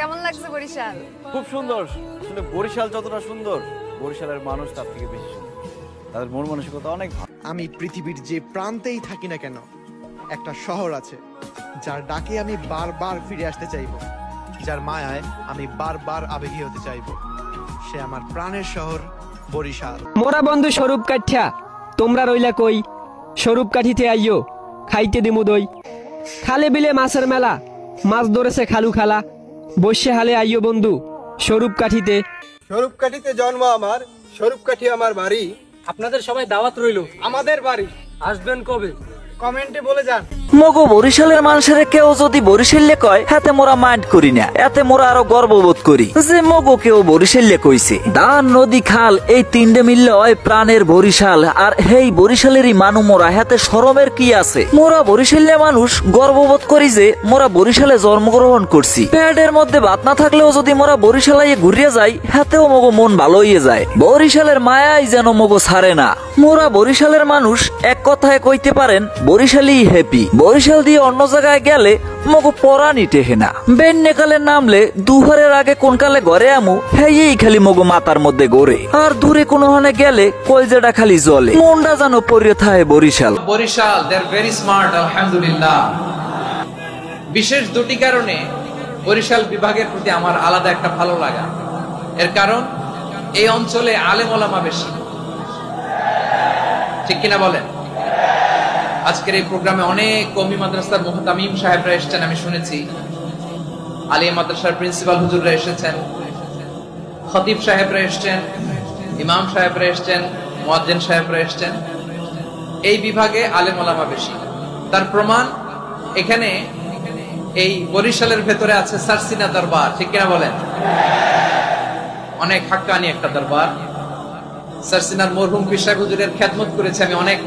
কেমন লাগছে বরিশাল? খুব সুন্দর। আসলে বরিশাল যতটা সুন্দর, বরিশালের মানুষ তার থেকে বেশি সুন্দর। তাদের মন মানসিকতা অনেক ভালো। আমি পৃথিবীর যে প্রান্তেই থাকি না কেন, একটা শহর আছে যার ডাকে আমি বারবার ফিরে আসতে চাইব, যার মায়ায় আমি বারবার আবেগী হতে চাইব। সে আমার প্রাণের শহর বরিশাল। মোরা বন্ধু স্বরূপ কাঠিয়া, তোমরা রইলা কই? স্বরূপ কাঠিতে আইও, খাইতে দিমু দই। খালে বিলে মাছের মেলা, মাছ ধরেছে খালু খালা। বসে হালে আইও বন্ধু স্বরূপ কাঠিতে। স্বরূপকাঠিতে জন্ম আমার, স্বরূপকাঠি আমার বাড়ি। আপনাদের সবাই দাওয়াত রইল, আমাদের বাড়ি আসবেন কবে? কমেন্টে বলে যান। মগো বরিশালের মানুষের কেউ যদি বরিশাল্যে কয় হাতে মোরা মাইন্ড করি না, এতে মোরা আরো গর্ববোধ করি যে মগো কেউ বরিশাল্যে কইছে। দান নদী খাল এই তিনটে মিললে হয় প্রাণের বরিশাল। আর হেই বরিশালেরই মানু মোরা, হাতে শরমের কি আছে? মোরা বরিশাল্যে মানুষ গর্ববোধ করি যে মোরা বরিশালে জন্মগ্রহণ করছি। পেটের মধ্যে ভাত না থাকলেও যদি মোরা বরিশালে ঘুরিয়ে যাই, হাতেও মগো মন ভালো হয়ে যায়। বরিশালের মায়াই যেন মগো ছাড়ে না। মোরা বরিশালের মানুষ এক কথায় কইতে পারেন বরিশালই হ্যাপি। বরিশাল দিয়ে অন্য জায়গায় গেলে মগো পরানি টেহে না। বেন্যকালে নামলে দুপুরের আগে কোন কালে ঘরে আমু, হেই খালি মগো মাথার মধ্যে গড়ে। আর দূরে কোনো হানে গেলে কলজেটা খালি জলে, মনটা যেন পড়ে থাকে বরিশাল। বরিশাল দে আর ভেরি স্মার্ট, আলহামদুলিল্লাহ। বিশেষ দুটি কারণে বরিশাল বিভাগের প্রতি আমার আলাদা একটা ভালো লাগা। এর কারণ এই অঞ্চলে আলেম ওলামা বেশি, ঠিক কিনা বলেন? আজকের এই প্রোগ্রামে অনেক কওমি মাদ্রাসার মুহতামিম সাহেবরা এসেছেন, আমি শুনেছি। আলিয়া মাদ্রাসার প্রিন্সিপাল হুজুররা এসেছেন, খতিব সাহেবরা এসেছেন, ইমাম সাহেবরা এসেছেন, মুয়াজ্জিন সাহেবরা এসেছেন। এই বিভাগে আলেম ওলামা বেশি। তার প্রমাণ এখানে এই বরিশালের ভেতরে আছে সারসিনা দরবার, ঠিক কিনা বলেন? অনেক হাক্কানি একটা দরবার। সারসিনার মরহুম পীর সাহেব হুজুরের খেদমত করেছে আমি অনেক।